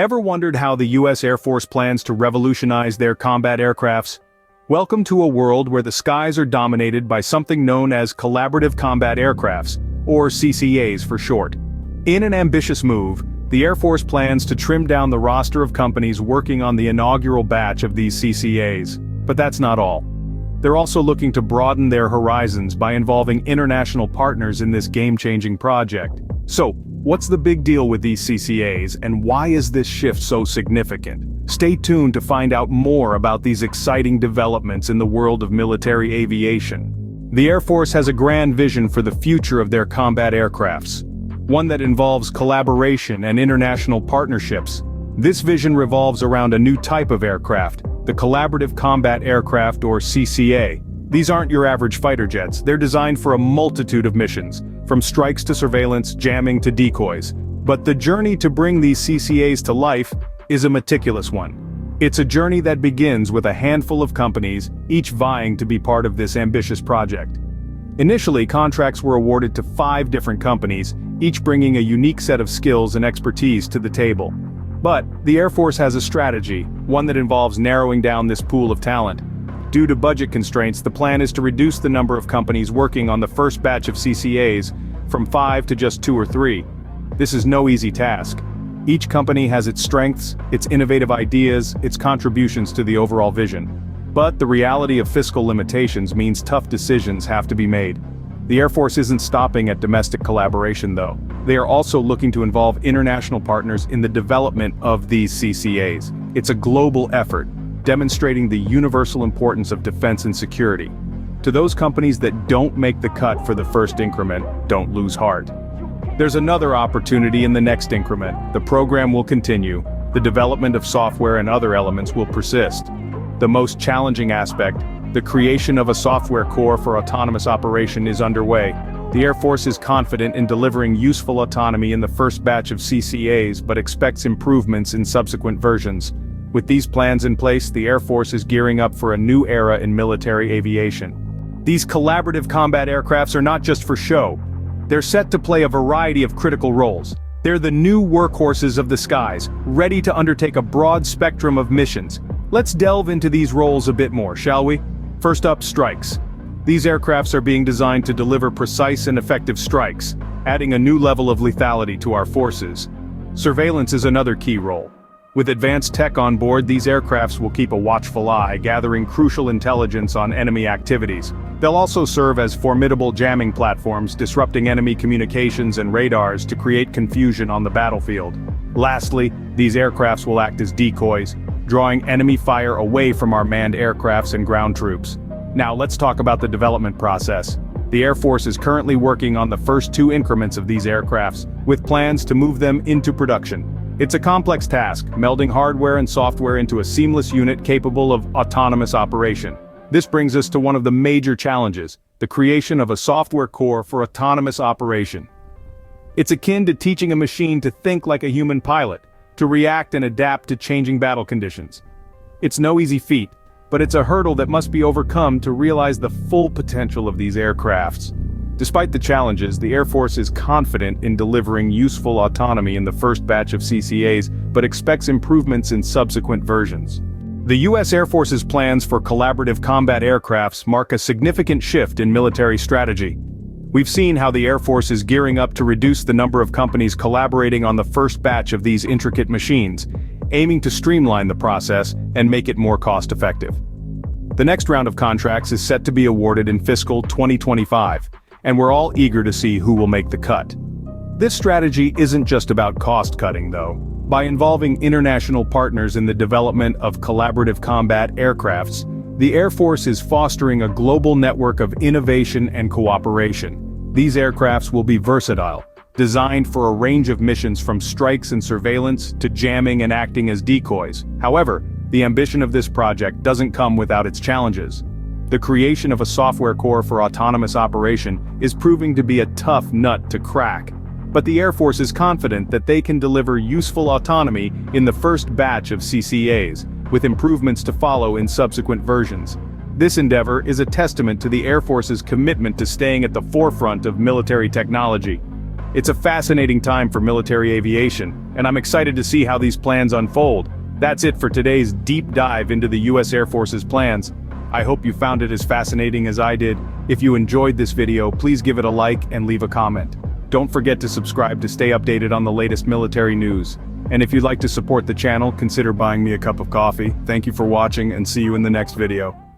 Ever wondered how the US Air Force plans to revolutionize their combat aircrafts? Welcome to a world where the skies are dominated by something known as Collaborative Combat Aircrafts, or CCAs for short. In an ambitious move, the Air Force plans to trim down the roster of companies working on the inaugural batch of these CCAs. But that's not all. They're also looking to broaden their horizons by involving international partners in this game-changing project. So, what's the big deal with these CCAs, and why is this shift so significant? Stay tuned to find out more about these exciting developments in the world of military aviation. The Air Force has a grand vision for the future of their combat aircrafts, one that involves collaboration and international partnerships. This vision revolves around a new type of aircraft, the Collaborative Combat Aircraft, or CCA. These aren't your average fighter jets. They're designed for a multitude of missions, from strikes to surveillance, jamming to decoys. But the journey to bring these CCAs to life is a meticulous one. It's a journey that begins with a handful of companies, each vying to be part of this ambitious project. Initially, contracts were awarded to 5 different companies, each bringing a unique set of skills and expertise to the table. But the Air Force has a strategy, one that involves narrowing down this pool of talent. Due to budget constraints, the plan is to reduce the number of companies working on the first batch of CCAs from 5 to just 2 or 3. This is no easy task. Each company has its strengths, its innovative ideas, its contributions to the overall vision. But the reality of fiscal limitations means tough decisions have to be made. The Air Force isn't stopping at domestic collaboration though. They are also looking to involve international partners in the development of these CCAs. It's a global effort, demonstrating the universal importance of defense and security. To those companies that don't make the cut for the first increment, don't lose heart. There's another opportunity in the next increment. The program will continue. The development of software and other elements will persist. The most challenging aspect, the creation of a software core for autonomous operation, is underway. The Air Force is confident in delivering useful autonomy in the first batch of CCAs, but expects improvements in subsequent versions. With these plans in place, the Air Force is gearing up for a new era in military aviation. These collaborative combat aircrafts are not just for show. They're set to play a variety of critical roles. They're the new workhorses of the skies, ready to undertake a broad spectrum of missions. Let's delve into these roles a bit more, shall we? First up, strikes. These aircrafts are being designed to deliver precise and effective strikes, adding a new level of lethality to our forces. Surveillance is another key role. With advanced tech on board, these aircrafts will keep a watchful eye, gathering crucial intelligence on enemy activities. They'll also serve as formidable jamming platforms, disrupting enemy communications and radars to create confusion on the battlefield. Lastly, these aircrafts will act as decoys, drawing enemy fire away from our manned aircrafts and ground troops. Now let's talk about the development process. The Air Force is currently working on the first 2 increments of these aircrafts, with plans to move them into production. It's a complex task, melding hardware and software into a seamless unit capable of autonomous operation. This brings us to one of the major challenges, the creation of a software core for autonomous operation. It's akin to teaching a machine to think like a human pilot, to react and adapt to changing battle conditions. It's no easy feat, but it's a hurdle that must be overcome to realize the full potential of these aircrafts. Despite the challenges, the Air Force is confident in delivering useful autonomy in the first batch of CCAs, but expects improvements in subsequent versions. The US Air Force's plans for collaborative combat aircrafts mark a significant shift in military strategy. We've seen how the Air Force is gearing up to reduce the number of companies collaborating on the first batch of these intricate machines, aiming to streamline the process and make it more cost-effective. The next round of contracts is set to be awarded in fiscal 2025. And we're all eager to see who will make the cut. This strategy isn't just about cost-cutting though. By involving international partners in the development of collaborative combat aircrafts, the Air Force is fostering a global network of innovation and cooperation. These aircrafts will be versatile, designed for a range of missions from strikes and surveillance to jamming and acting as decoys. However, the ambition of this project doesn't come without its challenges. The creation of a software core for autonomous operation is proving to be a tough nut to crack. But the Air Force is confident that they can deliver useful autonomy in the first batch of CCAs, with improvements to follow in subsequent versions. This endeavor is a testament to the Air Force's commitment to staying at the forefront of military technology. It's a fascinating time for military aviation, and I'm excited to see how these plans unfold. That's it for today's deep dive into the US Air Force's plans. I hope you found it as fascinating as I did. If you enjoyed this video, please give it a like and leave a comment. Don't forget to subscribe to stay updated on the latest military news. And if you'd like to support the channel, consider buying me a cup of coffee. Thank you for watching and see you in the next video.